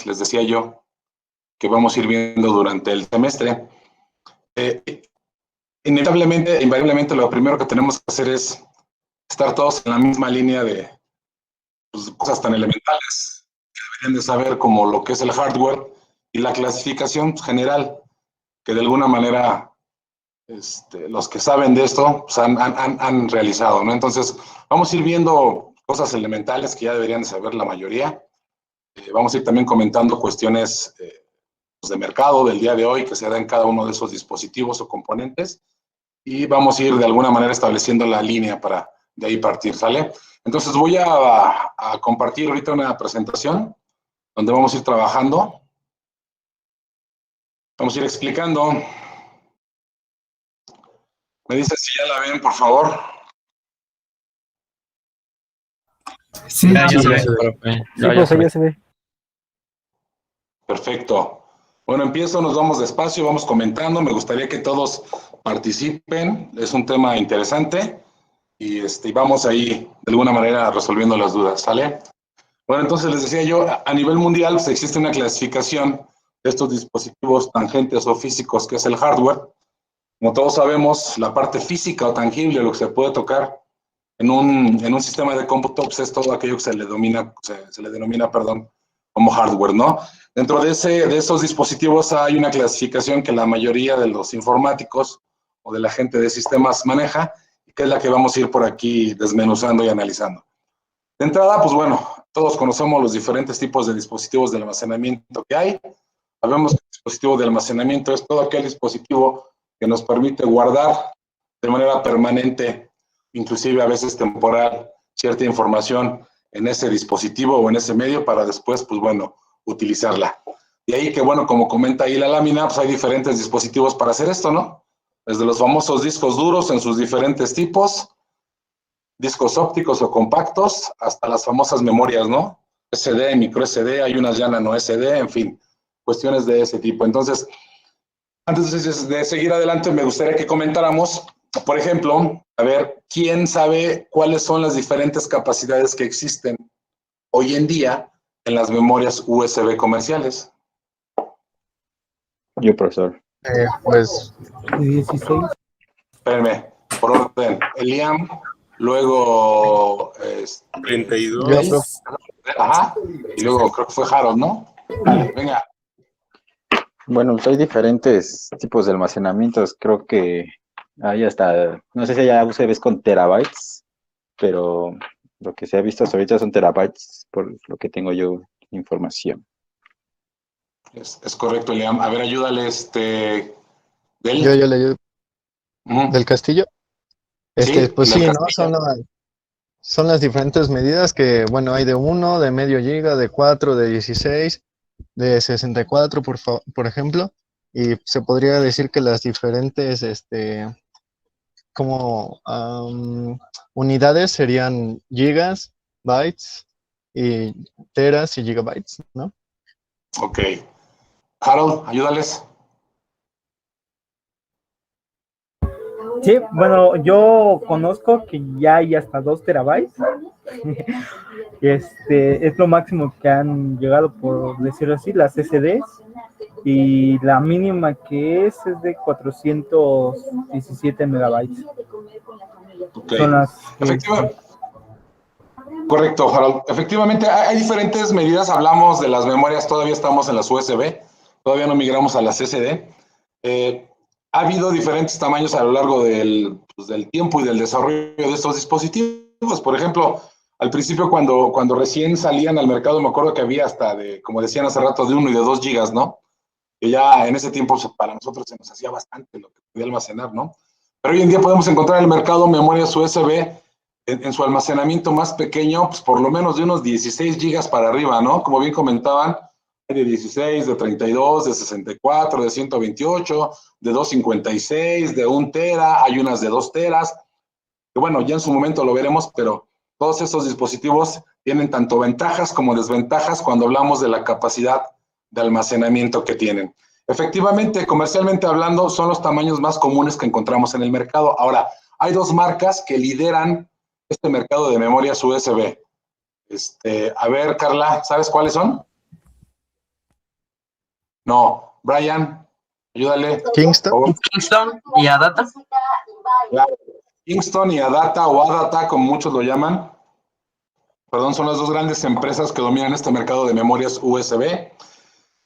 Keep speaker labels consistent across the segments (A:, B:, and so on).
A: les decía yo, que vamos a ir viendo durante el semestre. Inevitablemente, invariablemente, lo primero que tenemos que hacer es estar todos en la misma línea de pues, cosas tan elementales que deberían de saber como lo que es el hardware y la clasificación general, que de alguna manera los que saben de esto pues, han realizado, ¿no? Entonces, vamos a ir viendo cosas elementales que ya deberían de saber la mayoría. Vamos a ir también comentando cuestiones pues, de mercado del día de hoy que se da en cada uno de esos dispositivos o componentes y vamos a ir de alguna manera estableciendo la línea para de ahí partir, ¿sale? Entonces voy a compartir ahorita una presentación donde vamos a ir trabajando. Vamos a ir explicando. Me dice si ya la ven, por favor.
B: Sí, ya se ve, profe.
C: Sí, profe, ya se ve.
A: Perfecto. Bueno, empiezo, nos vamos despacio, vamos comentando. Me gustaría que todos participen. Es un tema interesante y vamos ahí de alguna manera resolviendo las dudas, ¿sale? Bueno, entonces les decía yo, a nivel mundial pues, existe una clasificación de estos dispositivos tangentes o físicos que es el hardware. Como todos sabemos, la parte física o tangible, lo que se puede tocar en un sistema de cómputo, pues es todo aquello que se le denomina, como hardware, ¿no? Dentro de esos dispositivos hay una clasificación que la mayoría de los informáticos o de la gente de sistemas maneja, y que es la que vamos a ir por aquí desmenuzando y analizando. De entrada, pues bueno, todos conocemos los diferentes tipos de dispositivos de almacenamiento que hay. Sabemos que el dispositivo de almacenamiento es todo aquel dispositivo que nos permite guardar de manera permanente, inclusive a veces temporal, cierta información en ese dispositivo o en ese medio para después, pues bueno, utilizarla. Y ahí que, bueno, como comenta ahí la lámina, pues hay diferentes dispositivos para hacer esto, ¿no? Desde los famosos discos duros en sus diferentes tipos, discos ópticos o compactos, hasta las famosas memorias, ¿no? SD, micro SD, hay unas ya nano SD, en fin, cuestiones de ese tipo. Entonces, antes de seguir adelante, me gustaría que comentáramos, por ejemplo, a ver, ¿quién sabe cuáles son las diferentes capacidades que existen hoy en día en las memorias USB comerciales?
D: Yo, profesor.
B: Pues
C: 16.
A: Espérenme, por orden. Eliam, luego
B: 32.
A: Ajá, y luego creo que fue Harold, ¿no? Vale, venga.
D: Bueno, pues hay diferentes tipos de almacenamientos. Creo que hay hasta, no sé si hay USBs con terabytes, pero lo que se ha visto hasta ahorita son terabytes, por lo que tengo yo información.
A: Es correcto, Eliam. A ver, ayúdale,
B: Yo le ayudo. Del Castillo.
A: Sí,
B: Pues
A: del
B: sí, ¿no?
A: Castillo.
B: Son las diferentes medidas que, bueno, hay de 1, de medio giga, de 4, de 16, de 64, por ejemplo. Y se podría decir que las diferentes, como unidades serían gigas, bytes, y teras y gigabytes, ¿no?
A: Ok. Harold, ayúdales.
C: Sí, bueno, yo conozco que ya hay hasta 2 terabytes. Es lo máximo que han llegado, por decirlo así, las SDs. Y la mínima que es de 417 megabytes.
A: Ok.
C: Son las
A: Efectivamente. Correcto, Harold. Efectivamente, hay diferentes medidas. Hablamos de las memorias, todavía estamos en las USB, todavía no migramos a las SD. Ha habido diferentes tamaños a lo largo del tiempo y del desarrollo de estos dispositivos. Por ejemplo, al principio cuando recién salían al mercado, me acuerdo que había hasta como decían hace rato, de 1 y de 2 gigas, ¿no? Que ya en ese tiempo para nosotros se nos hacía bastante lo que podía almacenar, ¿no? Pero hoy en día podemos encontrar en el mercado memorias USB en su almacenamiento más pequeño, pues por lo menos de unos 16 gigas para arriba, ¿no? Como bien comentaban, hay de 16, de 32, de 64, de 128, de 256, de 1 tera, hay unas de 2 teras, que bueno, ya en su momento lo veremos, pero todos estos dispositivos tienen tanto ventajas como desventajas cuando hablamos de la capacidad de almacenamiento que tienen. Efectivamente, comercialmente hablando, son los tamaños más comunes que encontramos en el mercado. Ahora, hay 2 marcas que lideran este mercado de memorias USB. A ver, Carla, ¿sabes cuáles son? No, Brian, ayúdale. Por
B: Kingston.
A: favor.
E: Kingston y Adata.
A: Claro. Kingston y Adata o Adata, como muchos lo llaman, perdón, son las dos grandes empresas que dominan este mercado de memorias USB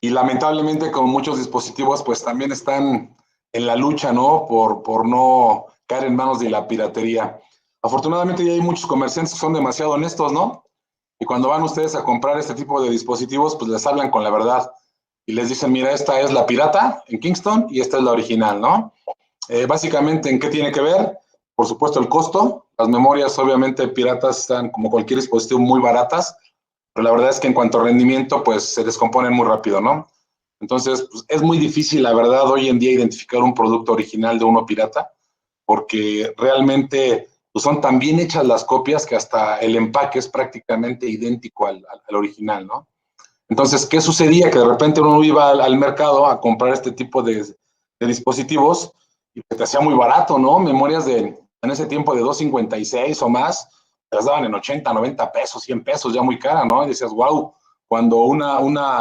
A: y lamentablemente como muchos dispositivos pues también están en la lucha, ¿no? Por no caer en manos de la piratería. Afortunadamente ya hay muchos comerciantes que son demasiado honestos, ¿no? Y cuando van ustedes a comprar este tipo de dispositivos pues les hablan con la verdad y les dicen, mira, esta es la pirata en Kingston y esta es la original, ¿no? Básicamente, ¿en qué tiene que ver? Por supuesto, el costo. Las memorias, obviamente, piratas están, como cualquier dispositivo, muy baratas, pero la verdad es que en cuanto a rendimiento, pues se descomponen muy rápido, ¿no? Entonces, pues, es muy difícil, la verdad, hoy en día identificar un producto original de uno pirata, porque realmente pues, son tan bien hechas las copias que hasta el empaque es prácticamente idéntico al original, ¿no? Entonces, ¿qué sucedía? Que de repente uno iba al mercado a comprar este tipo de dispositivos y te hacía muy barato, ¿no? Memorias en ese tiempo de 256 o más, te las daban en 80, 90 pesos, 100 pesos, ya muy cara, ¿no? Y decías, wow, cuando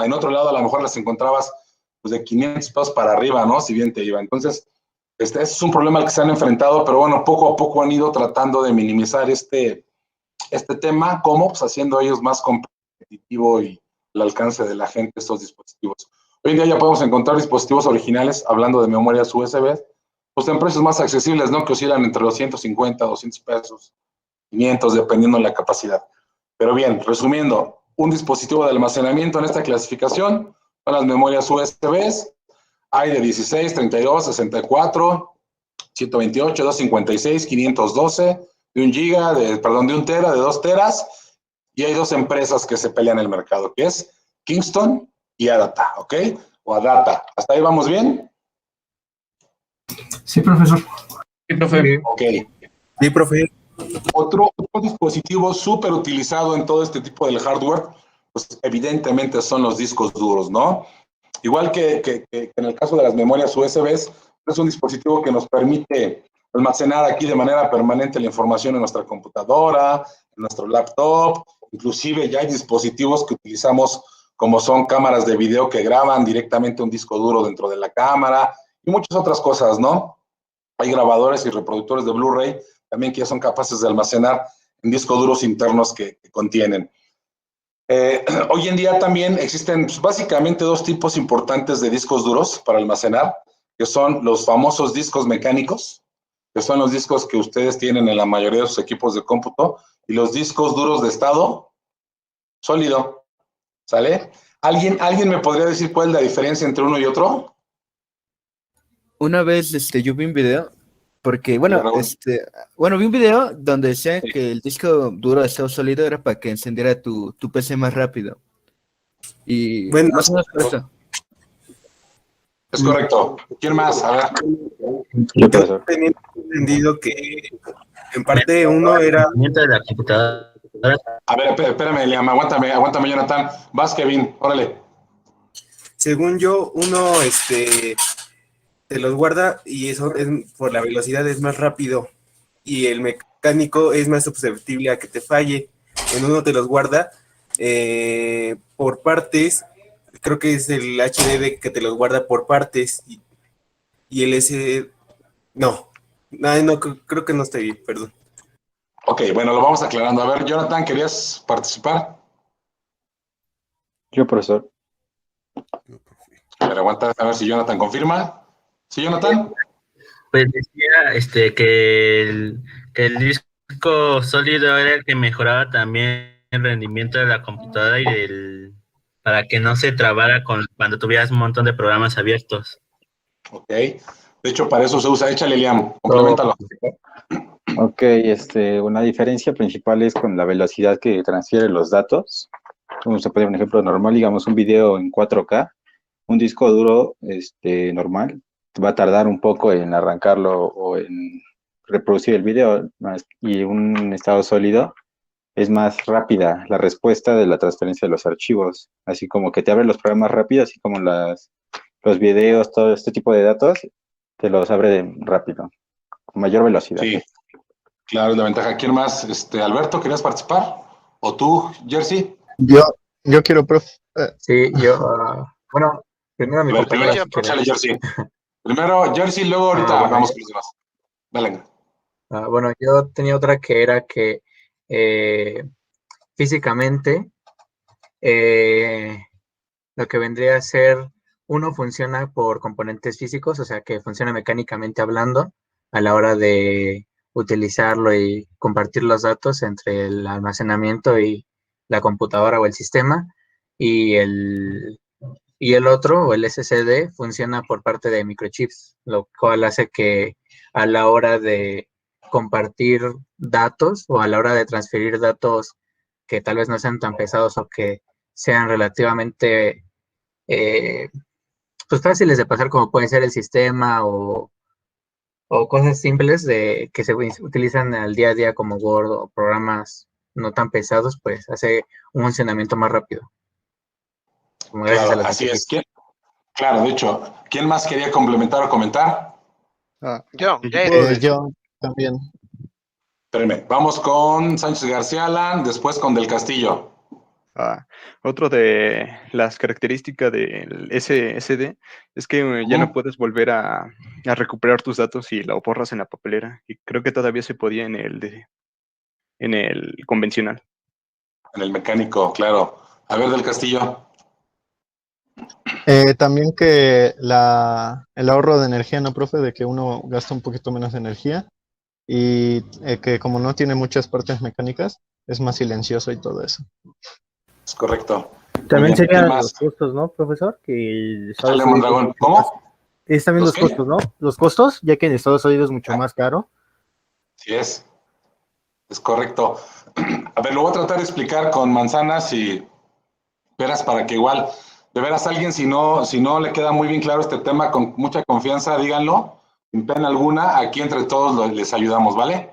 A: en otro lado a lo mejor las encontrabas pues de 500 pesos para arriba, ¿no? Si bien te iba. Entonces, ese es un problema al que se han enfrentado, pero bueno, poco a poco han ido tratando de minimizar este tema, ¿cómo? Pues haciendo ellos más competitivo y el alcance de la gente estos dispositivos. Hoy en día ya podemos encontrar dispositivos originales, hablando de memorias USB, pues en precios más accesibles, ¿no? Que oscilan entre los 150, 200 pesos, 500, dependiendo de la capacidad. Pero bien, resumiendo, un dispositivo de almacenamiento en esta clasificación son las memorias USB. Hay de 16, 32, 64, 128, 256, 512, de 1 giga, de 1 tera, de 2 teras, y hay dos empresas que se pelean en el mercado, que es Kingston y Adata, ¿ok? O Adata. ¿Hasta ahí vamos bien?
E: Sí, profesor.
F: Sí, profe.
A: Ok.
F: Sí, profe.
A: Otro dispositivo súper utilizado en todo este tipo del hardware, pues evidentemente son los discos duros, ¿no? Igual que en el caso de las memorias USB, es un dispositivo que nos permite almacenar aquí de manera permanente la información en nuestra computadora, en nuestro laptop, inclusive ya hay dispositivos que utilizamos como son cámaras de video que graban directamente un disco duro dentro de la cámara y muchas otras cosas, ¿no? Hay grabadores y reproductores de Blu-ray también que ya son capaces de almacenar en discos duros internos que contienen. Hoy en día también existen pues, básicamente dos tipos importantes de discos duros para almacenar, que son los famosos discos mecánicos, que son los discos que ustedes tienen en la mayoría de sus equipos de cómputo, y los discos duros de estado sólido, ¿sale? ¿Alguien me podría decir cuál es la diferencia entre uno y otro?
G: Una vez yo vi un video, porque bueno, vi un video donde decía que el disco duro de estado sólido era para que encendiera tu PC más rápido. Y
F: Bueno,
G: más o menos por eso.
A: Es correcto. ¿Quién más? A ver.
F: Yo tenía entendido que en parte uno era...
E: De la computadora.
A: A ver, espérame, Liam, aguántame, Jonathan. Vas, Kevin, órale.
F: Según yo, uno te los guarda y eso es, por la velocidad es más rápido y el mecánico es más susceptible a que te falle. En uno te los guarda por partes, creo que es el HDD que te los guarda por partes y el S... No, creo que no está bien, perdón.
A: Ok, bueno, lo vamos aclarando. A ver, Jonathan, ¿querías participar?
D: Yo, profesor.
A: A ver, aguanta, a ver si Jonathan confirma. ¿Sí, Jonathan?
E: Pues decía que el disco sólido era el que mejoraba también el rendimiento de la computadora para que no se trabara cuando tuvieras un montón de programas abiertos.
A: Ok. De hecho, para eso se usa. Échale, Liam. Complementalo.
D: Ok, una diferencia principal es con la velocidad que transfiere los datos. Vamos a poner un ejemplo normal, digamos un video en 4K, un disco duro normal va a tardar un poco en arrancarlo o en reproducir el video, y un estado sólido es más rápida la respuesta de la transferencia de los archivos, así como que te abre los programas rápido, así como los videos, todo este tipo de datos, te los abre rápido, con mayor velocidad.
A: Sí, claro, es la ventaja. ¿Quién más? Alberto, ¿querías participar? ¿O tú, Jersey?
B: Yo quiero, profe.
H: Sí, yo, bueno, Primero mi compañera.
A: Primero, échale, Jersey. Primero Jersey, luego ahorita
H: bueno,
A: vamos con los demás. Dale.
H: Bueno, yo tenía otra que era que físicamente lo que vendría a ser, uno funciona por componentes físicos, o sea que funciona mecánicamente hablando a la hora de utilizarlo y compartir los datos entre el almacenamiento y la computadora o el sistema, y el otro, o el SSD, funciona por parte de microchips, lo cual hace que a la hora de compartir datos o a la hora de transferir datos que tal vez no sean tan pesados o que sean relativamente pues fáciles de pasar, como pueden ser el sistema o cosas simples de que se utilizan al día a día como Word o programas no tan pesados, pues hace un funcionamiento más rápido. Como gracias a
A: Claro,
H: los
A: así es.
H: microchips.
A: Claro, de hecho, ¿quién más quería complementar o comentar?
I: Yo,
B: Yo también.
A: Espérenme, vamos con Sánchez García Alan, después con Del Castillo.
J: Otro de las características del SSD es que ya no puedes volver a recuperar tus datos si lo borras en la papelera. Y creo que todavía se podía en el convencional.
A: En el mecánico, claro. A ver, Del Castillo.
B: También que el ahorro de energía, ¿no, profe? De que uno gasta un poquito menos de energía y que como no tiene muchas partes mecánicas, es más silencioso y todo eso.
A: Es correcto.
C: También serían los costos, ¿no, profesor? Que
A: Sale Mondragón. ¿Cómo?
C: Es también los costos, ¿no? Los costos, ya que en Estados Unidos es mucho más caro.
A: Sí es. Es correcto. A ver, lo voy a tratar de explicar con manzanas y peras para que igual, de veras, alguien, si no le queda muy bien claro este tema, con mucha confianza, díganlo, sin pena alguna, aquí entre todos les ayudamos, ¿vale?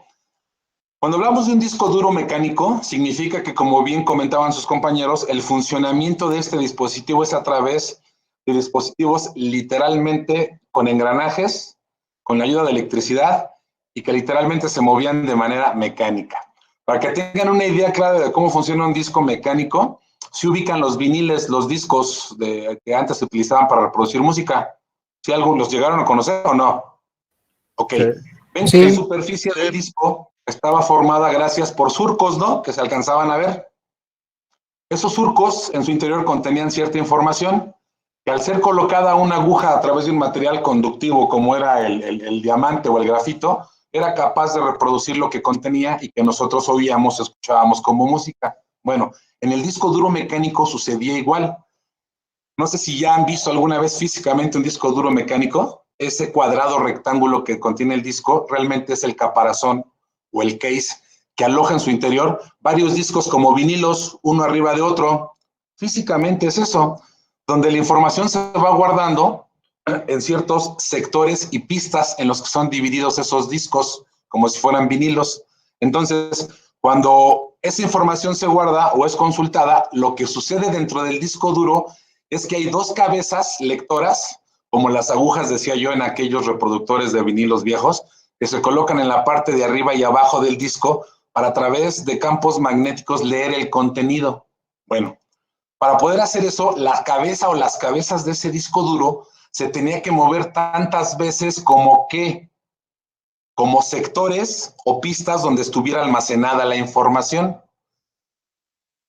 A: Cuando hablamos de un disco duro mecánico, significa que, como bien comentaban sus compañeros, el funcionamiento de este dispositivo es a través de dispositivos literalmente con engranajes, con la ayuda de electricidad y que literalmente se movían de manera mecánica. Para que tengan una idea clara de cómo funciona un disco mecánico, se ubican los viniles, los discos que antes se utilizaban para reproducir música. ¿Si algunos los llegaron a conocer o no? Ok.
C: Sí.
A: Ven que la superficie del disco estaba formada gracias por surcos, ¿no? Que se alcanzaban a ver. Esos surcos en su interior contenían cierta información que, al ser colocada una aguja a través de un material conductivo como era el diamante o el grafito, era capaz de reproducir lo que contenía y que nosotros oíamos, escuchábamos como música. Bueno, en el disco duro mecánico sucedía igual. No sé si ya han visto alguna vez físicamente un disco duro mecánico. Ese cuadrado rectángulo que contiene el disco realmente es el caparazón o el case que aloja en su interior varios discos como vinilos, uno arriba de otro. Físicamente es eso, donde la información se va guardando en ciertos sectores y pistas en los que son divididos esos discos, como si fueran vinilos. Entonces, cuando esa información se guarda o es consultada, lo que sucede dentro del disco duro es que hay dos cabezas lectoras, como las agujas, decía yo, en aquellos reproductores de vinilos viejos, que se colocan en la parte de arriba y abajo del disco para, a través de campos magnéticos, leer el contenido. Bueno, para poder hacer eso, la cabeza o las cabezas de ese disco duro se tenía que mover tantas veces como sectores o pistas donde estuviera almacenada la información.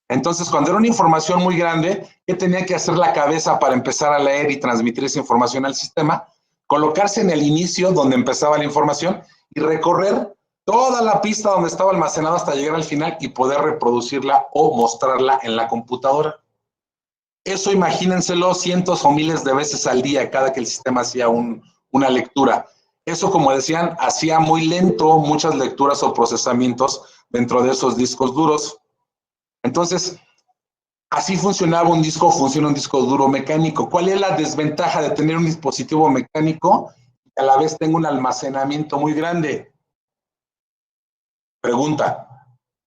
A: Entonces, cuando era una información muy grande, ¿qué tenía que hacer la cabeza para empezar a leer y transmitir esa información al sistema? Colocarse en el inicio donde empezaba la información y recorrer toda la pista donde estaba almacenada hasta llegar al final y poder reproducirla o mostrarla en la computadora. Eso imagínenselo cientos o miles de veces al día cada que el sistema hacía una lectura. Eso, como decían, hacía muy lento muchas lecturas o procesamientos dentro de esos discos duros. Entonces, así funcionaba funciona un disco duro mecánico. ¿Cuál es la desventaja de tener un dispositivo mecánico que a la vez tenga un almacenamiento muy grande? Pregunta,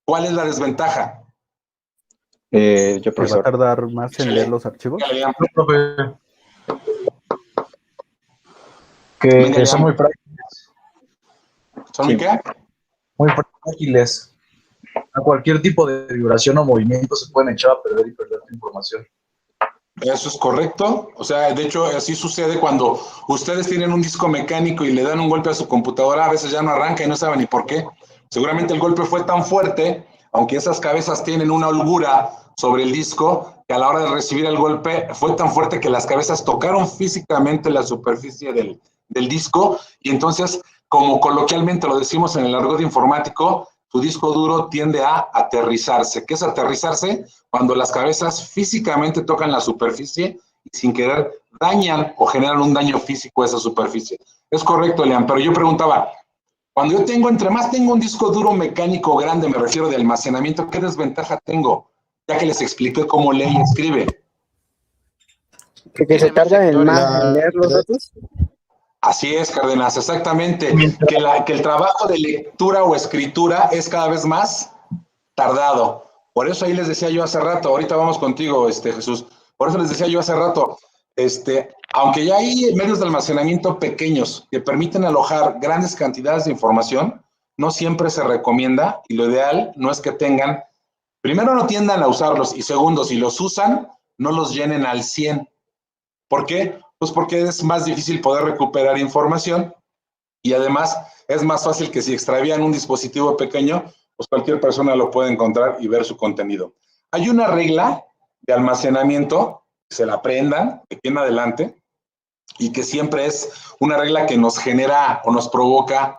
A: ¿cuál es la desventaja?
D: Yo,
C: ¿Va a tardar más en leer los archivos?
H: Que son muy prácticos.
A: ¿Son muy qué?
H: Muy frágiles. A cualquier tipo de vibración o movimiento se pueden echar a perder y perder tu información.
A: Eso es correcto. O sea, de hecho, así sucede cuando ustedes tienen un disco mecánico y le dan un golpe a su computadora, a veces ya no arranca y no saben ni por qué. Seguramente el golpe fue tan fuerte, aunque esas cabezas tienen una holgura sobre el disco, que a la hora de recibir el golpe fue tan fuerte que las cabezas tocaron físicamente la superficie del disco, y entonces, como coloquialmente lo decimos en el argot informático, tu disco duro tiende a aterrizarse. ¿Qué es aterrizarse? Cuando las cabezas físicamente tocan la superficie y sin querer dañan o generan un daño físico a esa superficie. Es correcto, Elian, pero yo preguntaba, cuando yo tengo, entre más tengo un disco duro mecánico grande, me refiero de almacenamiento, ¿qué desventaja tengo? Ya que les expliqué cómo lee y escribe.
I: Que se tarda en más en leer los datos.
A: Así es, Cárdenas, exactamente. Que el trabajo de lectura o escritura es cada vez más tardado. Por eso ahí les decía yo hace rato, ahorita vamos contigo, Jesús, por eso les decía yo hace rato, aunque ya hay medios de almacenamiento pequeños que permiten alojar grandes cantidades de información, no siempre se recomienda, y lo ideal no es que tengan, primero no tiendan a usarlos, y segundo, si los usan, no los llenen al 100. ¿Por qué? Pues porque es más difícil poder recuperar información, y además es más fácil que si extravían un dispositivo pequeño, pues cualquier persona lo puede encontrar y ver su contenido. Hay una regla de almacenamiento, que se la aprendan de aquí en adelante, y que siempre es una regla que nos genera o nos provoca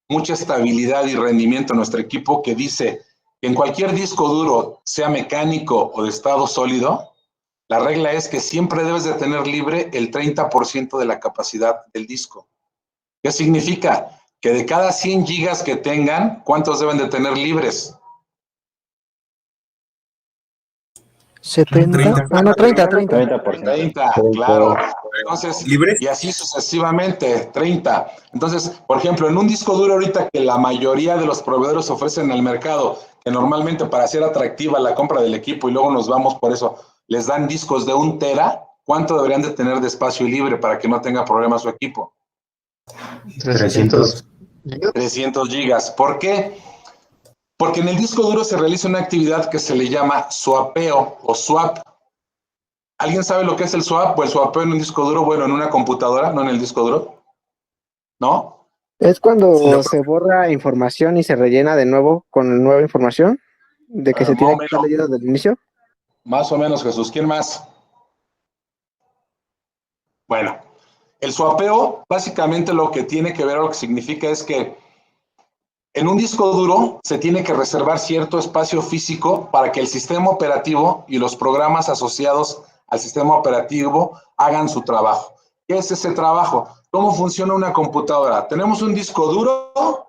A: mucha estabilidad y rendimiento en nuestro equipo, que dice que en cualquier disco duro, sea mecánico o de estado sólido, la regla es que siempre debes de tener libre el 30% de la capacidad del disco. ¿Qué significa? Que de cada 100 gigas que tengan, ¿cuántos deben de tener libres?
I: 70.
F: 30.
I: Ah, no, 30.
A: 30, claro. Entonces,
F: ¿Libres?
A: y así sucesivamente, 30. Entonces, por ejemplo, en un disco duro ahorita que la mayoría de los proveedores ofrecen al mercado, que normalmente para hacer atractiva la compra del equipo y luego nos vamos por eso, les dan discos de 1 tera, ¿cuánto deberían de tener de espacio libre para que no tenga problemas su equipo?
B: 300.
A: 300 gigas. ¿Por qué? Porque en el disco duro se realiza una actividad que se le llama swapeo o swap. ¿Alguien sabe lo que es el swap o el swapeo en un disco duro? Bueno, en una computadora, no en el disco duro. ¿No?
I: Es cuando se borra información y se rellena de nuevo con nueva información, de que se tiene que estar leyendo desde el inicio.
A: Más o menos, Jesús. ¿Quién más? Bueno, el swapeo básicamente lo que tiene que ver o lo que significa es que en un disco duro se tiene que reservar cierto espacio físico para que el sistema operativo y los programas asociados al sistema operativo hagan su trabajo. ¿Qué es ese trabajo? ¿Cómo funciona una computadora? Tenemos un disco duro,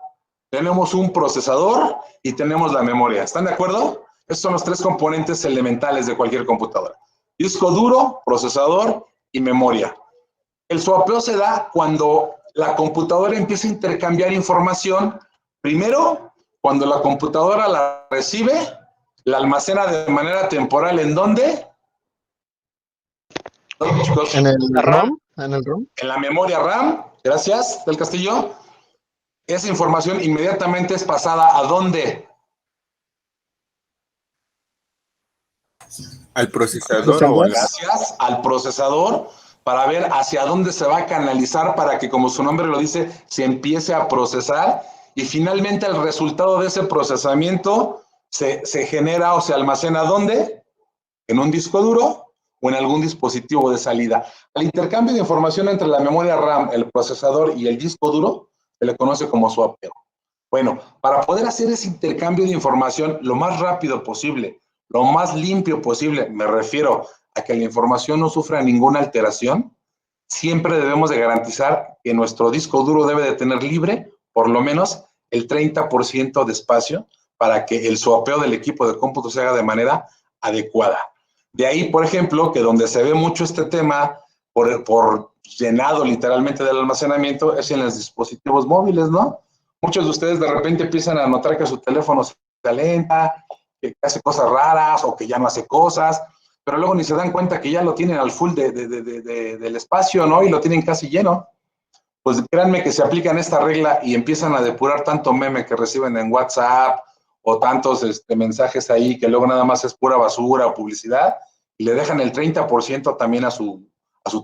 A: tenemos un procesador y tenemos la memoria. ¿Están de acuerdo? Estos son los 3 componentes elementales de cualquier computadora. Disco duro, procesador y memoria. El swapeo se da cuando la computadora empieza a intercambiar información. Primero, cuando la computadora la recibe, la almacena de manera temporal. ¿En dónde?
B: ¿En el RAM? ¿En el ROM?
A: En la memoria RAM. Gracias, del Castillo. Esa información inmediatamente es pasada ¿a dónde?
F: Al procesador.
A: Gracias, al procesador, para ver hacia dónde se va a canalizar para que, como su nombre lo dice, se empiece a procesar y finalmente el resultado de ese procesamiento se genera o se almacena ¿dónde? En un disco duro o en algún dispositivo de salida. Al intercambio de información entre la memoria RAM, el procesador y el disco duro se le conoce como swapeo. Bueno, para poder hacer ese intercambio de información lo más rápido posible, lo más limpio posible, me refiero a que la información no sufra ninguna alteración, siempre debemos de garantizar que nuestro disco duro debe de tener libre por lo menos el 30% de espacio para que el swapeo del equipo de cómputo se haga de manera adecuada. De ahí, por ejemplo, que donde se ve mucho este tema por llenado literalmente del almacenamiento es en los dispositivos móviles, ¿no? Muchos de ustedes de repente empiezan a notar que su teléfono se calienta, que hace cosas raras o que ya no hace cosas, pero luego ni se dan cuenta que ya lo tienen al full del espacio, ¿no? Y lo tienen casi lleno. Pues créanme que se aplican esta regla y empiezan a depurar tanto meme que reciben en WhatsApp o tantos mensajes ahí que luego nada más es pura basura o publicidad, y le dejan el 30% también a su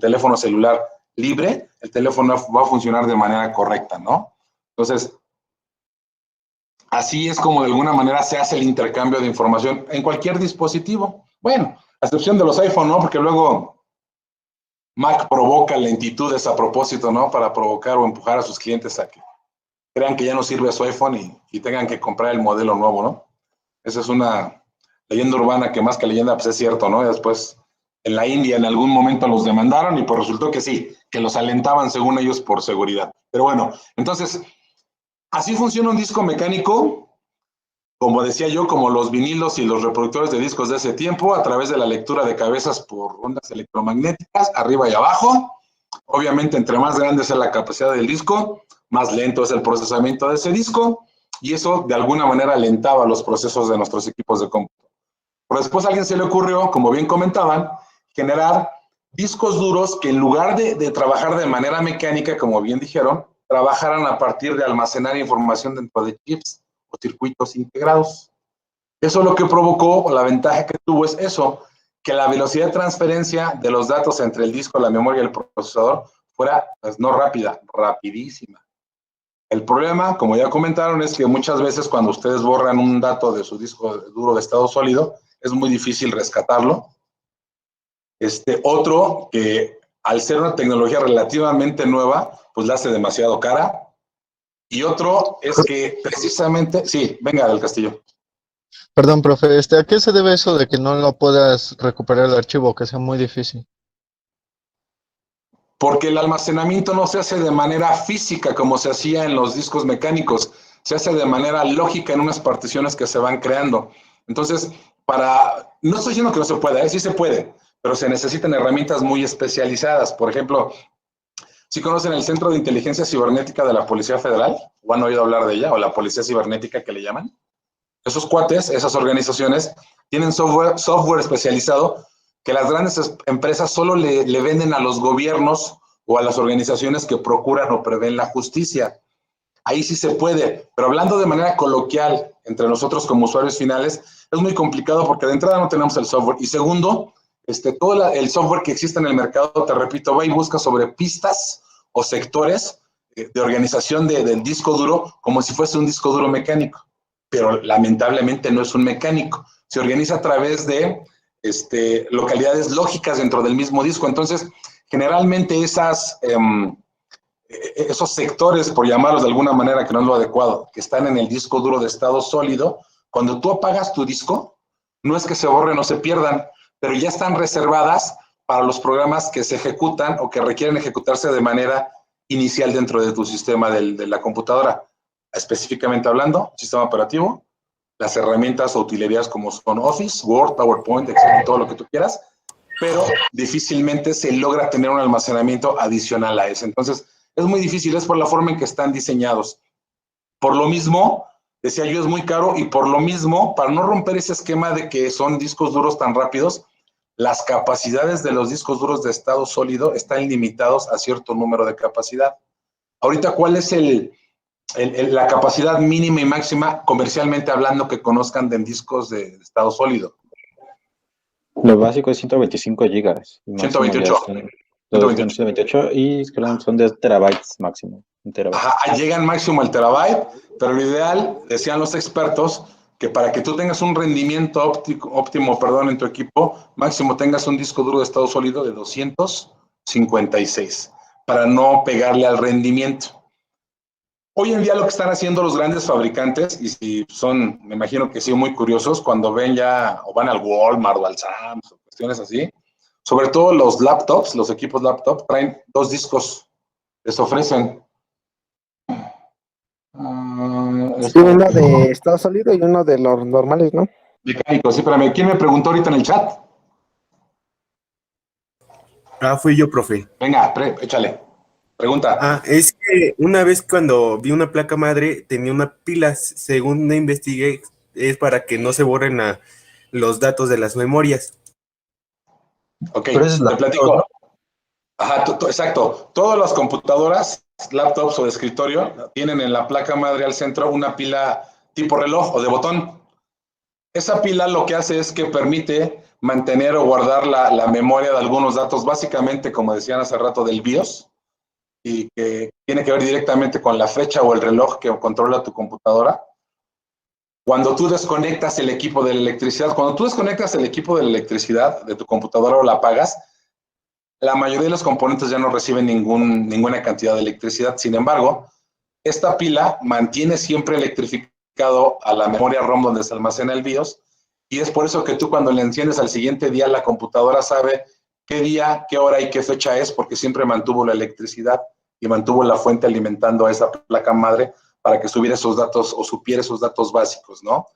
A: teléfono celular libre, el teléfono va a funcionar de manera correcta, ¿no? Entonces, así es como de alguna manera se hace el intercambio de información en cualquier dispositivo. Bueno, a excepción de los iPhone, ¿no? Porque luego Mac provoca lentitudes a propósito, ¿no? Para provocar o empujar a sus clientes a que crean que ya no sirve su iPhone y tengan que comprar el modelo nuevo, ¿no? Esa es una leyenda urbana que más que leyenda, pues es cierto, ¿no? Y después en la India en algún momento los demandaron y pues resultó que sí, que los alentaban según ellos por seguridad. Pero bueno, entonces, así funciona un disco mecánico, como decía yo, como los vinilos y los reproductores de discos de ese tiempo, a través de la lectura de cabezas por ondas electromagnéticas, arriba y abajo. Obviamente, entre más grande sea la capacidad del disco, más lento es el procesamiento de ese disco, y eso de alguna manera alentaba los procesos de nuestros equipos de cómputo. Pero después a alguien se le ocurrió, como bien comentaban, generar discos duros que en lugar de trabajar de manera mecánica, como bien dijeron, trabajaran a partir de almacenar información dentro de chips o circuitos integrados. Eso lo que provocó, o la ventaja que tuvo es eso, que la velocidad de transferencia de los datos entre el disco, la memoria y el procesador fuera, pues no rápida, rapidísima. El problema, como ya comentaron, es que muchas veces cuando ustedes borran un dato de su disco duro de estado sólido, es muy difícil rescatarlo. Otro, que al ser una tecnología relativamente nueva, pues la hace demasiado cara. Y otro es que precisamente, sí, venga del Castillo.
B: Perdón, profe, ¿a qué se debe eso de que no lo puedas recuperar el archivo, que sea muy difícil?
A: Porque el almacenamiento no se hace de manera física como se hacía en los discos mecánicos, se hace de manera lógica en unas particiones que se van creando. Entonces, no estoy diciendo que no se pueda, sí se puede, pero se necesitan herramientas muy especializadas. Por ejemplo, ¿sí conocen el Centro de Inteligencia Cibernética de la Policía Federal? ¿O han oído hablar de ella? ¿O la Policía Cibernética que le llaman? Esos cuates, esas organizaciones, tienen software especializado que las grandes empresas solo le venden a los gobiernos o a las organizaciones que procuran o prevén la justicia. Ahí sí se puede, pero hablando de manera coloquial entre nosotros como usuarios finales, es muy complicado porque de entrada no tenemos el software. Y segundo, todo el software que existe en el mercado, te repito, va y busca sobre pistas o sectores de organización del disco duro como si fuese un disco duro mecánico. Pero lamentablemente no es un mecánico. Se organiza a través de localidades lógicas dentro del mismo disco. Entonces, generalmente esos sectores, por llamarlos de alguna manera que no es lo adecuado, que están en el disco duro de estado sólido, cuando tú apagas tu disco, no es que se borren o se pierdan, pero ya están reservadas para los programas que se ejecutan o que requieren ejecutarse de manera inicial dentro de tu sistema de la computadora. Específicamente hablando, sistema operativo, las herramientas o utilerías como son Office, Word, PowerPoint, Excel, todo lo que tú quieras, pero difícilmente se logra tener un almacenamiento adicional a ese. Entonces, es muy difícil, es por la forma en que están diseñados. Por lo mismo, decía yo, es muy caro y por lo mismo, para no romper ese esquema de que son discos duros tan rápidos, las capacidades de los discos duros de estado sólido están limitados a cierto número de capacidad. Ahorita, ¿cuál es la capacidad mínima y máxima comercialmente hablando que conozcan de discos de estado sólido?
D: Lo básico es 125 gigas.
A: 128.
D: 128 y son de terabytes máximo.
A: Ajá, llegan máximo al terabyte, pero lo ideal, decían los expertos, que para que tú tengas un rendimiento óptimo en tu equipo, máximo tengas un disco duro de estado sólido de 256, para no pegarle al rendimiento. Hoy en día lo que están haciendo los grandes fabricantes, y si son, me imagino que sí, muy curiosos, cuando ven ya, o van al Walmart o al Sam's, o cuestiones así, sobre todo los laptops, los equipos laptop, traen 2 discos, les ofrecen.
I: Sí, uno de estado sólido y uno de los normales, ¿no?
A: Mecánico, sí, espérame. ¿Quién me preguntó ahorita en el chat?
F: Fui yo, profe.
A: Venga, échale. Pregunta.
F: Es que una vez cuando vi una placa madre, tenía una pila, según investigué, es para que no se borren los datos de las memorias.
A: Ok, te platico. Ajá, exacto. Todas las computadoras, laptops o de escritorio, tienen en la placa madre al centro una pila tipo reloj o de botón. Esa pila lo que hace es que permite mantener o guardar la memoria de algunos datos, básicamente, como decían hace rato, del BIOS, y que tiene que ver directamente con la fecha o el reloj que controla tu computadora. Cuando tú desconectas el equipo de la electricidad, de tu computadora o la apagas, la mayoría de los componentes ya no reciben ninguna cantidad de electricidad. Sin embargo, esta pila mantiene siempre electrificado a la memoria ROM donde se almacena el BIOS, y es por eso que tú cuando le enciendes al siguiente día, la computadora sabe qué día, qué hora y qué fecha es, porque siempre mantuvo la electricidad y mantuvo la fuente alimentando a esa placa madre para que subiera esos datos o supiera esos datos básicos, ¿no?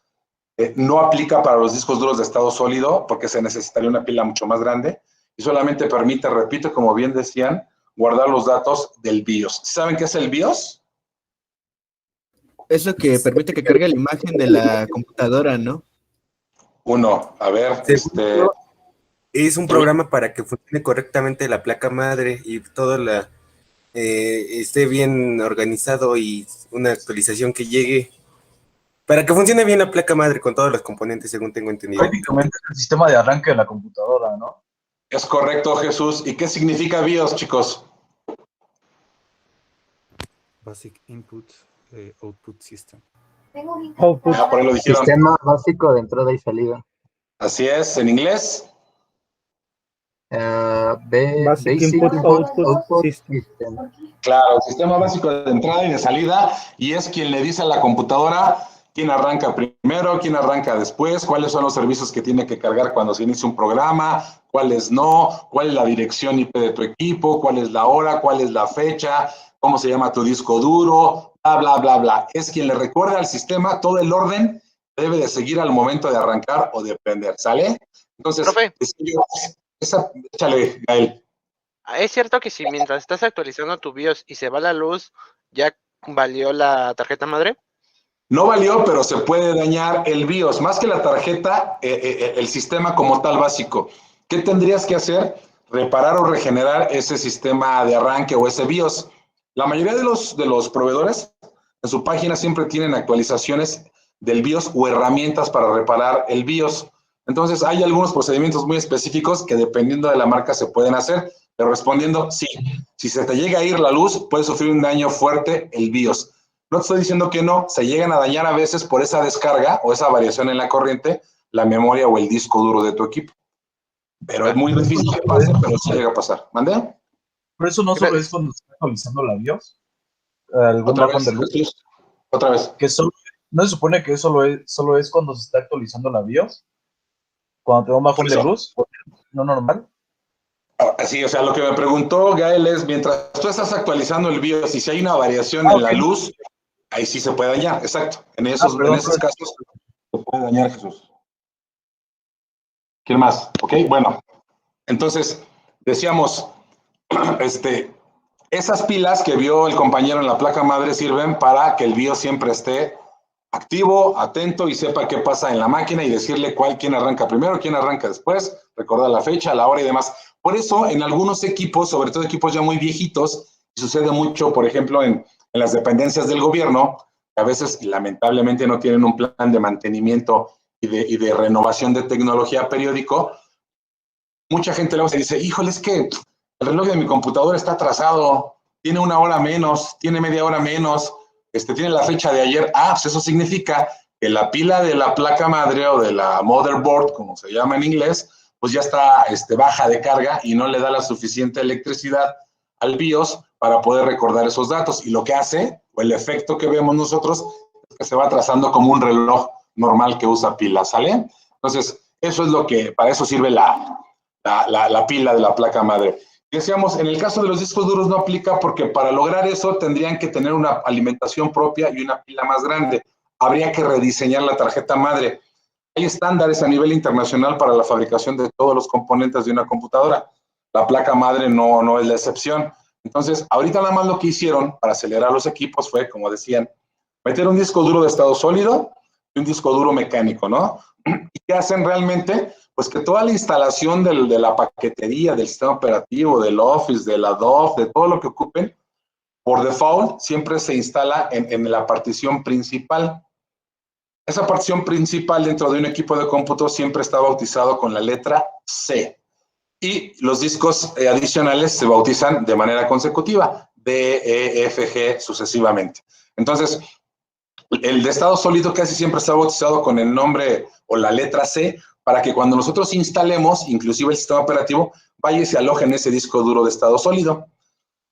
A: No aplica para los discos duros de estado sólido porque se necesitaría una pila mucho más grande y solamente permite, repito, como bien decían, guardar los datos del BIOS. ¿Saben qué es el BIOS?
G: Eso que permite que cargue la imagen de la computadora, ¿no?
A: A ver,
F: es un programa para que funcione correctamente la placa madre y todo esté bien organizado y una actualización que llegue para que funcione bien la placa madre con todos los componentes, según tengo entendido.
K: Prácticamente es el sistema de arranque de la computadora, ¿no?
A: Es correcto, Jesús. ¿Y qué significa BIOS, chicos?
L: Basic Input Output System.
A: Por ahí lo dijeron.
H: Sistema básico de entrada y salida.
A: Así es, en inglés.
C: Basic Input Output System.
A: Claro, sistema básico de entrada y de salida, y es quien le dice a la computadora quién arranca primero, quién arranca después, cuáles son los servicios que tiene que cargar cuando se inicia un programa, cuáles no, cuál es la dirección IP de tu equipo, cuál es la hora, cuál es la fecha, cómo se llama tu disco duro, bla, bla, bla, bla. Es quien le recuerda al sistema todo el orden que debe de seguir al momento de arrancar o de prender, ¿sale? Entonces, échale, Gael.
M: ¿Es cierto que si mientras estás actualizando tu BIOS y se va la luz, ya valió la tarjeta madre?
A: No valió, pero se puede dañar el BIOS, más que la tarjeta, el sistema como tal básico. ¿Qué tendrías que hacer? Reparar o regenerar ese sistema de arranque o ese BIOS. La mayoría de los proveedores en su página siempre tienen actualizaciones del BIOS o herramientas para reparar el BIOS. Entonces, hay algunos procedimientos muy específicos que dependiendo de la marca se pueden hacer, pero respondiendo, sí. Si se te llega a ir la luz, puede sufrir un daño fuerte el BIOS. No te estoy diciendo que no, se llegan a dañar a veces por esa descarga o esa variación en la corriente, la memoria o el disco duro de tu equipo. Pero es muy difícil que pase, pero sí llega a pasar. ¿Mande?
K: Por eso no solo es cuando se está actualizando la BIOS. ¿Algún bajón de luz?
A: Otra vez.
K: ¿No se supone que solo es cuando se está actualizando la BIOS? Cuando te da un bajón de luz, ¿no normal?
A: Sí, o sea, lo que me preguntó Gael es, mientras tú estás actualizando el BIOS y si hay una variación en la luz, ahí sí se puede dañar, exacto. En esos casos se puede dañar, Jesús. ¿Quién más? Ok, bueno. Entonces, decíamos, esas pilas que vio el compañero en la placa madre sirven para que el BIOS siempre esté activo, atento y sepa qué pasa en la máquina y decirle quién arranca primero, quién arranca después, recordar la fecha, la hora y demás. Por eso, en algunos equipos, sobre todo equipos ya muy viejitos, sucede mucho, por ejemplo, en las dependencias del gobierno, que a veces lamentablemente no tienen un plan de mantenimiento y de renovación de tecnología periódico. Mucha gente luego se dice, híjole, es que el reloj de mi computadora está atrasado, tiene una hora menos, tiene media hora menos, tiene la fecha de ayer. Pues eso significa que la pila de la placa madre o de la motherboard, como se llama en inglés, pues ya está baja de carga y no le da la suficiente electricidad al BIOS para poder recordar esos datos. Y lo que hace, o el efecto que vemos nosotros, es que se va atrasando como un reloj normal que usa pilas, ¿sale? Entonces, eso es lo que, para eso sirve la pila de la placa madre. Decíamos, en el caso de los discos duros no aplica porque para lograr eso tendrían que tener una alimentación propia y una pila más grande. Habría que rediseñar la tarjeta madre. Hay estándares a nivel internacional para la fabricación de todos los componentes de una computadora. La placa madre no es la excepción. Entonces, ahorita nada más lo que hicieron para acelerar los equipos fue, como decían, meter un disco duro de estado sólido y un disco duro mecánico, ¿no? ¿Y qué hacen realmente? Pues que toda la instalación de la paquetería, del sistema operativo, del Office, del Adobe, de todo lo que ocupen, por default siempre se instala en la partición principal. Esa partición principal dentro de un equipo de cómputo siempre está bautizado con la letra C. Y los discos adicionales se bautizan de manera consecutiva, D, E, F, G, sucesivamente. Entonces, el de estado sólido casi siempre está bautizado con el nombre o la letra C, para que cuando nosotros instalemos, inclusive el sistema operativo, vaya y se aloje en ese disco duro de estado sólido.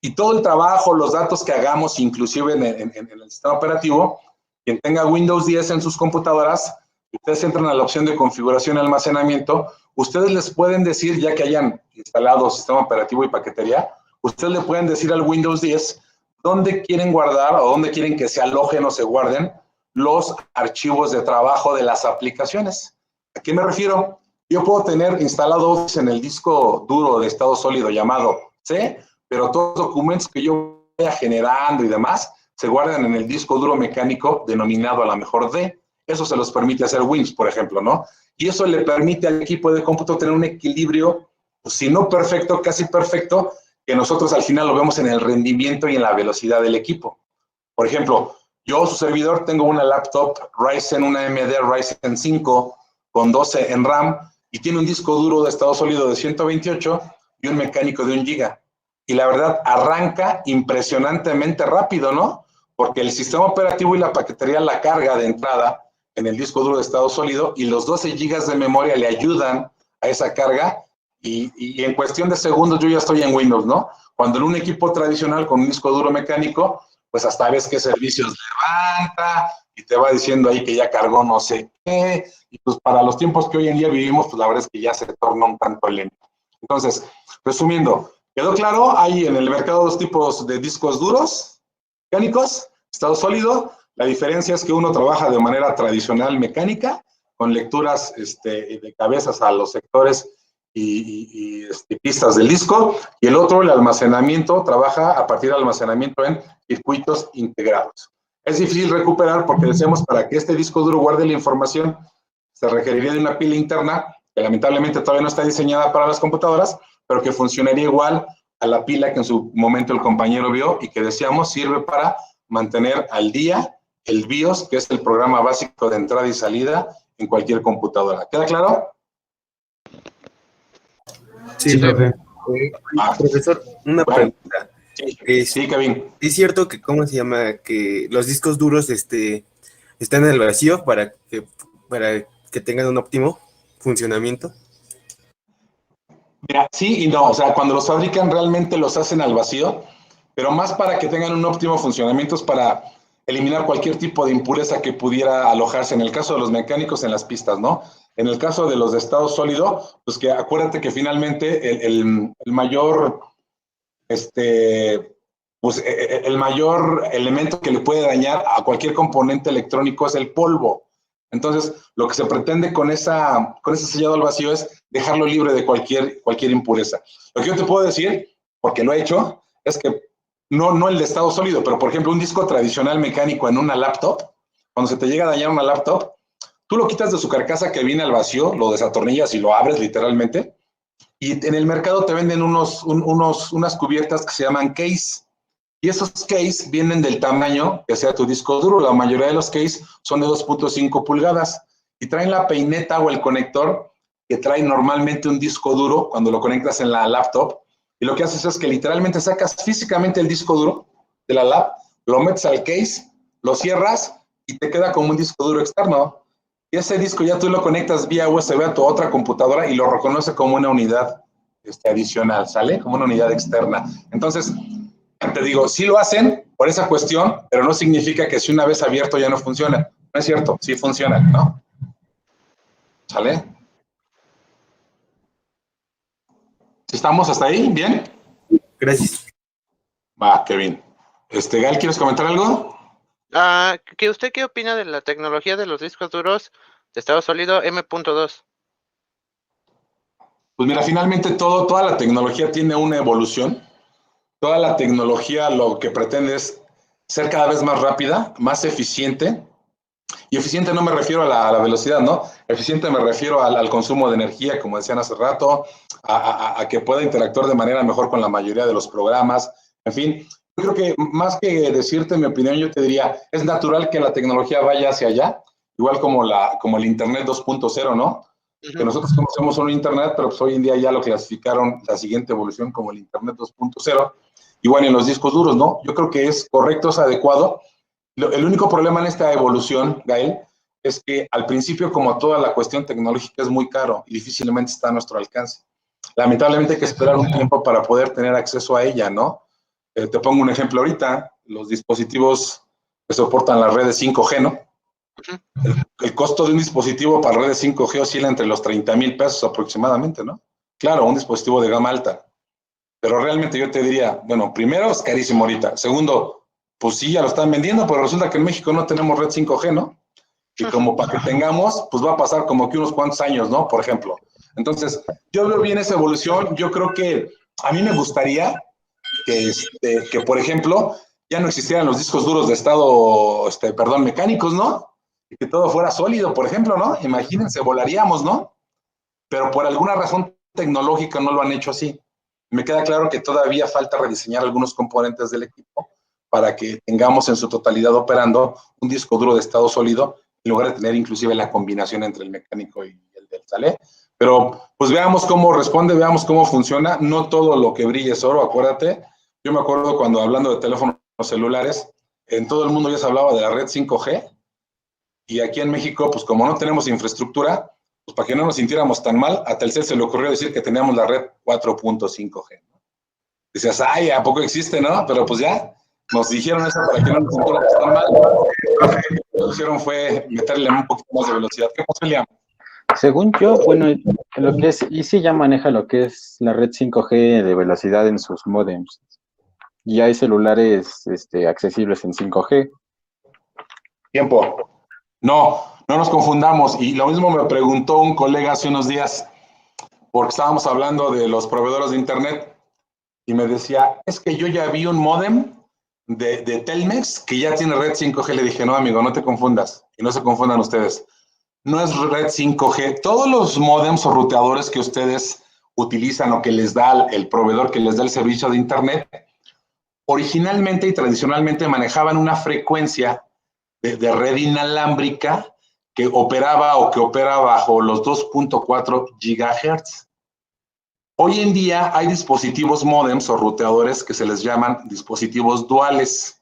A: Y todo el trabajo, los datos que hagamos, inclusive en el sistema operativo, quien tenga Windows 10 en sus computadoras, ustedes entran a la opción de configuración y almacenamiento, ustedes les pueden decir, ya que hayan instalado sistema operativo y paquetería, ustedes le pueden decir al Windows 10 dónde quieren guardar o dónde quieren que se alojen o se guarden los archivos de trabajo de las aplicaciones. ¿A qué me refiero? Yo puedo tener instalado Office en el disco duro de estado sólido llamado C, pero todos los documentos que yo vaya generando y demás se guardan en el disco duro mecánico denominado a lo mejor D. Eso se los permite hacer Windows, por ejemplo, ¿no? Y eso le permite al equipo de cómputo tener un equilibrio, pues, si no perfecto, casi perfecto, que nosotros al final lo vemos en el rendimiento y en la velocidad del equipo. Por ejemplo, yo, su servidor, tengo una laptop Ryzen, una AMD Ryzen 5 con 12 en RAM y tiene un disco duro de estado sólido de 128 y un mecánico de 1 GB. Y la verdad, arranca impresionantemente rápido, ¿no? Porque el sistema operativo y la paquetería la carga de entrada en el disco duro de estado sólido y los 12 GB de memoria le ayudan a esa carga y en cuestión de segundos yo ya estoy en Windows, ¿no? Cuando en un equipo tradicional con un disco duro mecánico, pues hasta ves qué servicios levanta y te va diciendo ahí que ya cargó no sé qué, y pues para los tiempos que hoy en día vivimos, pues la verdad es que ya se torna un tanto lento. Entonces, resumiendo, ¿quedó claro? Hay en el mercado dos tipos de discos duros, mecánicos, estado sólido. La diferencia es que uno trabaja de manera tradicional mecánica, con lecturas de cabezas a los sectores y pistas del disco, y el otro, el almacenamiento, trabaja a partir del almacenamiento en circuitos integrados. Es difícil recuperar porque decíamos, para que este disco duro guarde la información, se requeriría de una pila interna, que lamentablemente todavía no está diseñada para las computadoras, pero que funcionaría igual a la pila que en su momento el compañero vio y que decíamos sirve para mantener al día el BIOS, que es el programa básico de entrada y salida en cualquier computadora. ¿Queda claro?
F: Sí, profe. Profesor, una pregunta.
A: Sí, Kevin.
F: ¿Es cierto que, cómo se llama, que los discos duros están en el vacío para que tengan un óptimo funcionamiento?
A: Mira, sí y no. O sea, cuando los fabrican realmente los hacen al vacío, pero más para que tengan un óptimo funcionamiento es para eliminar cualquier tipo de impureza que pudiera alojarse, en el caso de los mecánicos, en las pistas, ¿no? En el caso de los de estado sólido, pues que acuérdate que finalmente el mayor, pues el mayor elemento que le puede dañar a cualquier componente electrónico es el polvo. Entonces, lo que se pretende con ese sellado al vacío es dejarlo libre de cualquier impureza. Lo que yo te puedo decir, porque lo he hecho, es que no el de estado sólido, pero por ejemplo un disco tradicional mecánico en una laptop, cuando se te llega a dañar una laptop, tú lo quitas de su carcasa que viene al vacío, lo desatornillas y lo abres literalmente, y en el mercado te venden unas cubiertas que se llaman case, y esos case vienen del tamaño que sea tu disco duro. La mayoría de los case son de 2.5 pulgadas, y traen la peineta o el conector que trae normalmente un disco duro cuando lo conectas en la laptop. Y lo que haces es que literalmente sacas físicamente el disco duro de la lap, lo metes al case, lo cierras y te queda como un disco duro externo. Y ese disco ya tú lo conectas vía USB a tu otra computadora y lo reconoce como una unidad adicional, ¿sale? Como una unidad externa. Entonces, te digo, sí lo hacen por esa cuestión, pero no significa que si una vez abierto ya no funciona. No es cierto, sí funciona, ¿no? ¿Sale? ¿Sí estamos hasta ahí? ¿Bien?
F: Gracias.
A: Va, Kevin. Gal, ¿quieres comentar algo?
M: ¿Usted qué opina de la tecnología de los discos duros de estado sólido M.2?
A: Pues mira, finalmente toda la tecnología tiene una evolución. Toda la tecnología lo que pretende es ser cada vez más rápida, más eficiente. Y eficiente no me refiero a la velocidad, ¿no? Eficiente me refiero al consumo de energía, como decían hace rato, a que pueda interactuar de manera mejor con la mayoría de los programas. En fin, yo creo que más que decirte mi opinión, yo te diría, es natural que la tecnología vaya hacia allá igual como el Internet 2.0, ¿no? Que nosotros conocemos un Internet, pero pues hoy en día ya lo clasificaron la siguiente evolución como el Internet 2.0, igual en los discos duros, ¿no? Yo creo que es correcto, es adecuado. El único problema en esta evolución, Gael, es que al principio, como toda la cuestión tecnológica, es muy caro y difícilmente está a nuestro alcance. Lamentablemente hay que esperar un tiempo para poder tener acceso a ella, ¿no? Te pongo un ejemplo ahorita, los dispositivos que soportan las redes 5G, ¿no? El costo de un dispositivo para redes 5G oscila entre los 30,000 pesos aproximadamente, ¿no? Claro, un dispositivo de gama alta. Pero realmente yo te diría, bueno, primero es carísimo ahorita. Segundo, pues sí, ya lo están vendiendo, pero resulta que en México no tenemos red 5G, ¿no? Y como para que tengamos, pues va a pasar como que unos cuantos años, ¿no? Por ejemplo. Entonces, yo veo bien esa evolución. Yo creo que a mí me gustaría que por ejemplo, ya no existieran los discos duros de estado, mecánicos, ¿no? Y que todo fuera sólido, por ejemplo, ¿no? Imagínense, volaríamos, ¿no? Pero por alguna razón tecnológica no lo han hecho así. Me queda claro que todavía falta rediseñar algunos componentes del equipo para que tengamos en su totalidad operando un disco duro de estado sólido, en lugar de tener inclusive la combinación entre el mecánico y el del ¿sale? Pero pues veamos cómo responde, veamos cómo funciona. No todo lo que brille es oro, acuérdate. Yo me acuerdo cuando hablando de teléfonos celulares, en todo el mundo ya se hablaba de la red 5G, y aquí en México, pues como no tenemos infraestructura, pues para que no nos sintiéramos tan mal, a Telcel se le ocurrió decir que teníamos la red 4.5G. Dices, ay, ¿a poco existe, no? Pero pues ya, nos dijeron eso para que no nos sintiéramos tan mal. Lo que hicieron fue meterle un poquito más de velocidad. ¿Qué pasó, Liam?
D: Según yo, bueno, lo que es Easy ya maneja lo que es la red 5G de velocidad en sus modems. Y hay celulares accesibles en 5G.
A: Tiempo. No nos confundamos. Y lo mismo me preguntó un colega hace unos días, porque estábamos hablando de los proveedores de Internet, y me decía, es que yo ya vi un módem de Telmex que ya tiene red 5G. Le dije, no, amigo, no te confundas. Y no se confundan ustedes. No es red 5G. Todos los módems o ruteadores que ustedes utilizan o que les da el proveedor que les da el servicio de Internet, originalmente y tradicionalmente manejaban una frecuencia de red inalámbrica que operaba o que opera bajo los 2.4 GHz. Hoy en día hay dispositivos módems o ruteadores que se les llaman dispositivos duales.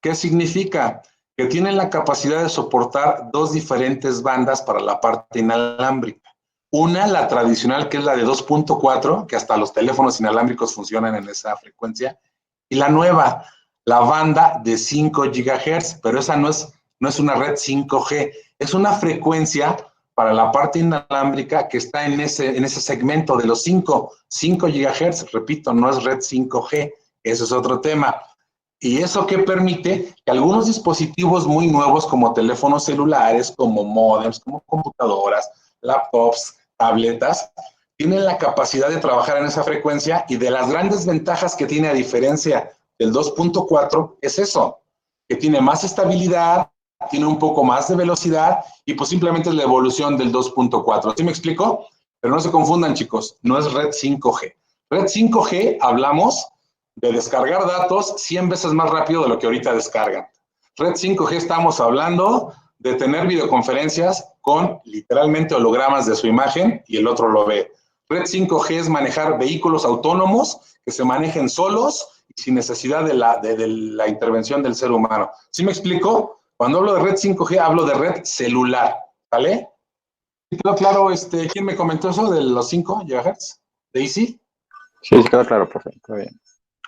A: ¿Qué significa? Que tienen la capacidad de soportar dos diferentes bandas para la parte inalámbrica. Una, la tradicional, que es la de 2.4, que hasta los teléfonos inalámbricos funcionan en esa frecuencia, y la nueva, la banda de 5 GHz, pero esa no es una red 5G, es una frecuencia para la parte inalámbrica que está en ese segmento de los 5 GHz, repito, no es red 5G, eso es otro tema. Y eso que permite que algunos dispositivos muy nuevos como teléfonos celulares, como módems, como computadoras, laptops, tabletas, tienen la capacidad de trabajar en esa frecuencia, y de las grandes ventajas que tiene a diferencia del 2.4 es eso, que tiene más estabilidad, tiene un poco más de velocidad y pues simplemente es la evolución del 2.4. ¿Sí me explico? Pero no se confundan, chicos, no es red 5G. Red 5G hablamos de descargar datos 100 veces más rápido de lo que ahorita descargan. Red 5G estamos hablando de tener videoconferencias con literalmente hologramas de su imagen y el otro lo ve. Red 5G es manejar vehículos autónomos que se manejen solos y sin necesidad de la intervención del ser humano. ¿Sí me explico? Cuando hablo de red 5G, hablo de red celular, ¿vale? ¿Quedó claro? ¿Quién me comentó eso de los 5 GHz? ¿De Easy?
D: Sí, quedó claro, profe. Está bien.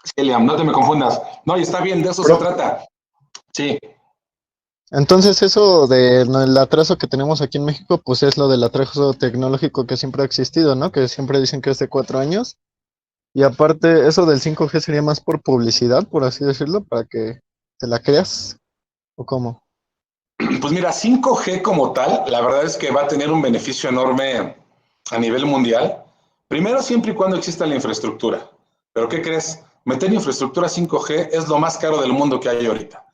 A: Sí, Liam, no te me confundas. No, y está bien, de eso se trata. Sí.
B: Entonces eso del atraso que tenemos aquí en México, pues es lo del atraso tecnológico que siempre ha existido, ¿no? Que siempre dicen que es de 4 años. Y aparte, eso del 5G sería más por publicidad, por así decirlo, para que te la creas, ¿o cómo?
A: Pues mira, 5G como tal, la verdad es que va a tener un beneficio enorme a nivel mundial. Primero, siempre y cuando exista la infraestructura. ¿Pero qué crees? Meter infraestructura 5G es lo más caro del mundo que hay ahorita.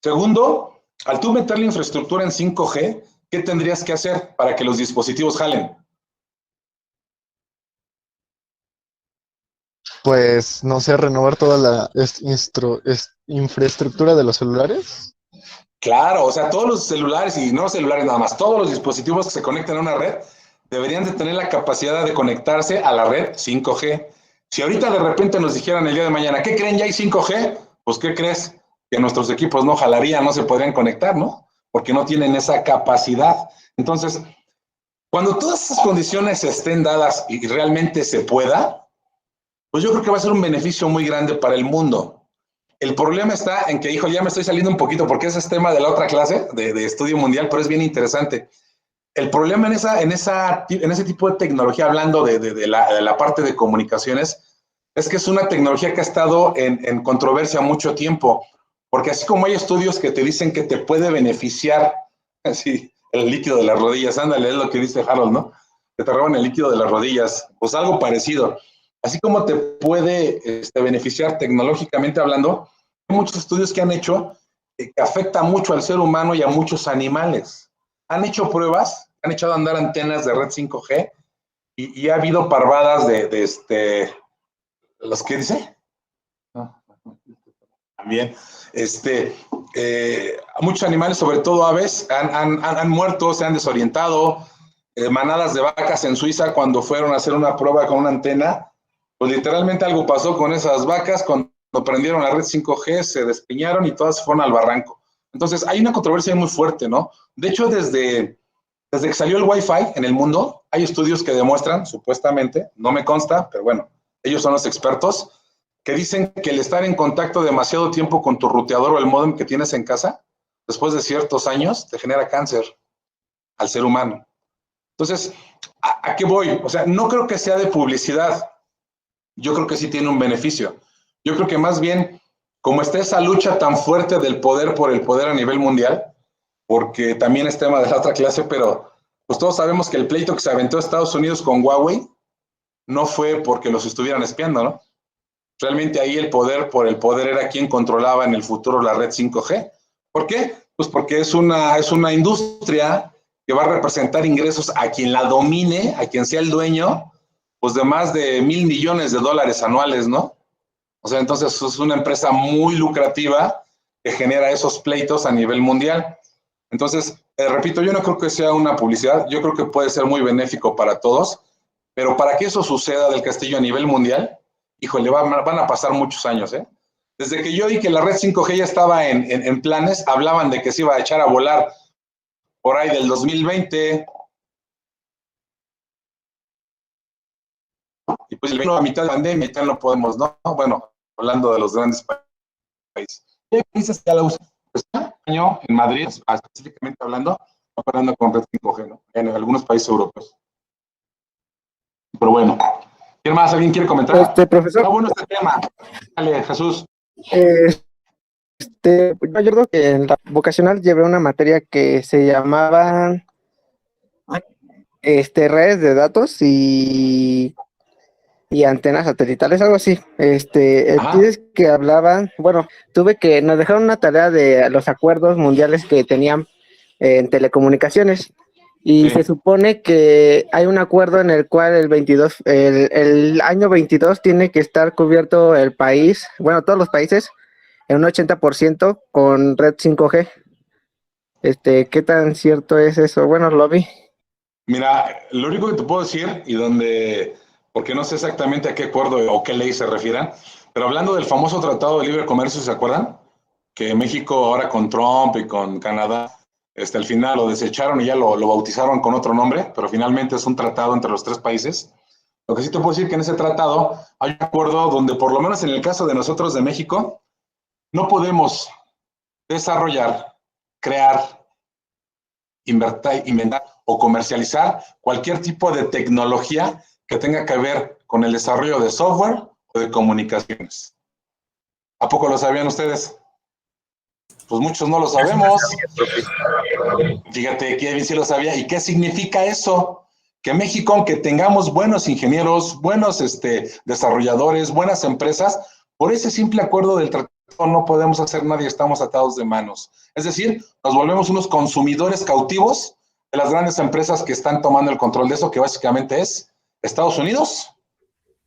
A: Segundo, al tú meter la infraestructura en 5G, ¿qué tendrías que hacer para que los dispositivos jalen?
B: Pues, no sé, renovar toda la infraestructura de los celulares.
A: Claro, o sea, todos los celulares, y no celulares nada más, todos los dispositivos que se conectan a una red deberían de tener la capacidad de conectarse a la red 5G. Si ahorita de repente nos dijeran el día de mañana, ¿qué creen? ¿Ya hay 5G? Pues, ¿qué crees? Que nuestros equipos no jalarían, no se podrían conectar, ¿no? Porque no tienen esa capacidad. Entonces, cuando todas esas condiciones estén dadas y realmente se pueda, pues yo creo que va a ser un beneficio muy grande para el mundo. El problema está en que, hijo, ya me estoy saliendo un poquito porque ese es tema de la otra clase de estudio mundial, pero es bien interesante. El problema en ese tipo de tecnología, hablando de la parte de comunicaciones, es que es una tecnología que ha estado en controversia mucho tiempo, porque así como hay estudios que te dicen que te puede beneficiar, así, el líquido de las rodillas, ándale, es lo que dice Harold, ¿no? Que te roban el líquido de las rodillas, pues algo parecido. Así como te puede beneficiar tecnológicamente hablando, hay muchos estudios que han hecho que afecta mucho al ser humano y a muchos animales. Han hecho pruebas, han echado a andar antenas de red 5G y ha habido parvadas de ¿los qué dice? También, muchos animales, sobre todo aves, han muerto, se han desorientado. Manadas de vacas en Suiza, cuando fueron a hacer una prueba con una antena, pues literalmente algo pasó con esas vacas, cuando prendieron la red 5G, se despeñaron y todas fueron al barranco. Entonces, hay una controversia muy fuerte, ¿no? De hecho, desde que salió el Wi-Fi en el mundo, hay estudios que demuestran, supuestamente, no me consta, pero bueno, ellos son los expertos, que dicen que el estar en contacto demasiado tiempo con tu ruteador o el módem que tienes en casa, después de ciertos años, te genera cáncer al ser humano. Entonces, ¿a qué voy? O sea, no creo que sea de publicidad. Yo creo que sí tiene un beneficio. Yo creo que más bien, como está esa lucha tan fuerte del poder por el poder a nivel mundial, porque también es tema de la otra clase, pero pues todos sabemos que el pleito que se aventó Estados Unidos con Huawei no fue porque los estuvieran espiando, ¿no? Realmente ahí el poder por el poder era quien controlaba en el futuro la red 5G. ¿Por qué? Pues porque es una industria que va a representar ingresos a quien la domine, a quien sea el dueño, pues de más de $1,000 millones anuales, ¿no? O sea, entonces es una empresa muy lucrativa que genera esos pleitos a nivel mundial. Entonces, repito, yo no creo que sea una publicidad, yo creo que puede ser muy benéfico para todos, pero para que eso suceda del Castillo a nivel mundial, híjole, van a pasar muchos años, ¿eh? Desde que yo oí que la red 5G ya estaba en planes, hablaban de que se iba a echar a volar por ahí del 2020. Y pues vino a mitad de pandemia y ya no podemos, ¿no? Bueno, hablando de los grandes países. ¿Qué países ya la usan? Pues en Madrid, específicamente hablando, operando con red 5G, ¿no? En algunos países europeos. Pero bueno, ¿quién más? ¿Alguien quiere comentar?
I: Profesor.
A: Está bueno este tema. Dale, Jesús.
I: Yo recuerdo que en la vocacional llevé una materia que se llamaba redes de datos y antenas satelitales, algo así. Tienes que hablaban, bueno, nos dejaron una tarea de los acuerdos mundiales que tenían en telecomunicaciones. Y se supone que hay un acuerdo en el cual el año 22 tiene que estar cubierto el país, bueno, todos los países, en un 80% con red 5G. ¿Qué tan cierto es eso? Bueno, lo vi.
A: Mira, lo único que te puedo decir, porque no sé exactamente a qué acuerdo o qué ley se refieran, pero hablando del famoso Tratado de Libre Comercio, ¿se acuerdan? Que México ahora con Trump y con Canadá, al final lo desecharon y ya lo bautizaron con otro nombre, pero finalmente es un tratado entre los tres países. Lo que sí te puedo decir que en ese tratado hay un acuerdo donde, por lo menos en el caso de nosotros de México, no podemos desarrollar, crear, inventar o comercializar cualquier tipo de tecnología que tenga que ver con el desarrollo de software o de comunicaciones. ¿A poco lo sabían ustedes? Pues muchos no lo sabemos. Fíjate, Kevin sí lo sabía. ¿Y qué significa eso? Que México, aunque tengamos buenos ingenieros, buenos desarrolladores, buenas empresas, por ese simple acuerdo del tratado no podemos hacer nada y estamos atados de manos. Es decir, nos volvemos unos consumidores cautivos de las grandes empresas que están tomando el control de eso, que básicamente es Estados Unidos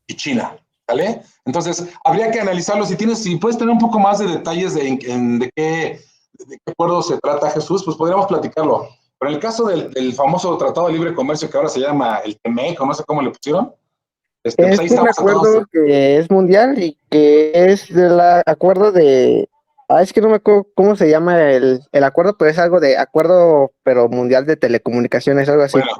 A: y China. ¿Vale? Entonces, habría que analizarlo. Si puedes tener un poco más de detalles de de qué acuerdo se trata, Jesús, pues podríamos platicarlo. Pero en el caso del famoso Tratado de Libre Comercio, que ahora se llama el TEMEC, o no sé cómo le pusieron, pues ahí
I: Es un
A: estamos
I: acuerdo
A: tratados.
I: que es mundial y que es del acuerdo de... es que no me acuerdo cómo se llama el acuerdo, pero es algo de acuerdo, pero mundial de telecomunicaciones, algo así.
A: Bueno,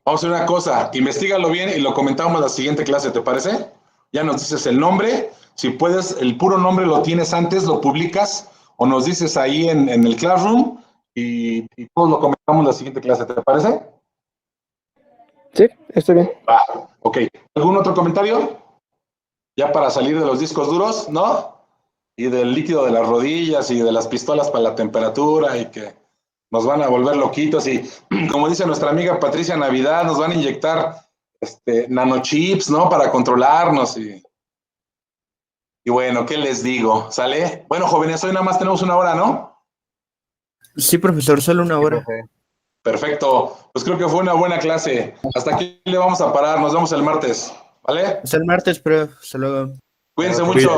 A: vamos a hacer una cosa, investígalo bien y lo comentamos en la siguiente clase, ¿te parece? Ya nos dices el nombre, si puedes, el puro nombre lo tienes antes, lo publicas, o nos dices ahí en el Classroom, y todos lo comentamos en la siguiente clase, ¿te parece?
I: Sí, estoy bien.
A: Va, ok. ¿Algún otro comentario? Ya para salir de los discos duros, ¿no? Y del líquido de las rodillas y de las pistolas para la temperatura y que nos van a volver loquitos y, como dice nuestra amiga Patricia Navidad, nos van a inyectar nanochips, ¿no? Para controlarnos y bueno, ¿qué les digo? ¿Sale? Bueno, jóvenes, hoy nada más tenemos 1 hora, ¿no?
G: Sí, profesor, solo 1 hora.
A: Perfecto. Pues creo que fue una buena clase. Hasta aquí le vamos a parar. Nos vemos el martes, ¿vale?
G: Hasta el martes, pero hasta luego.
A: Cuídense mucho.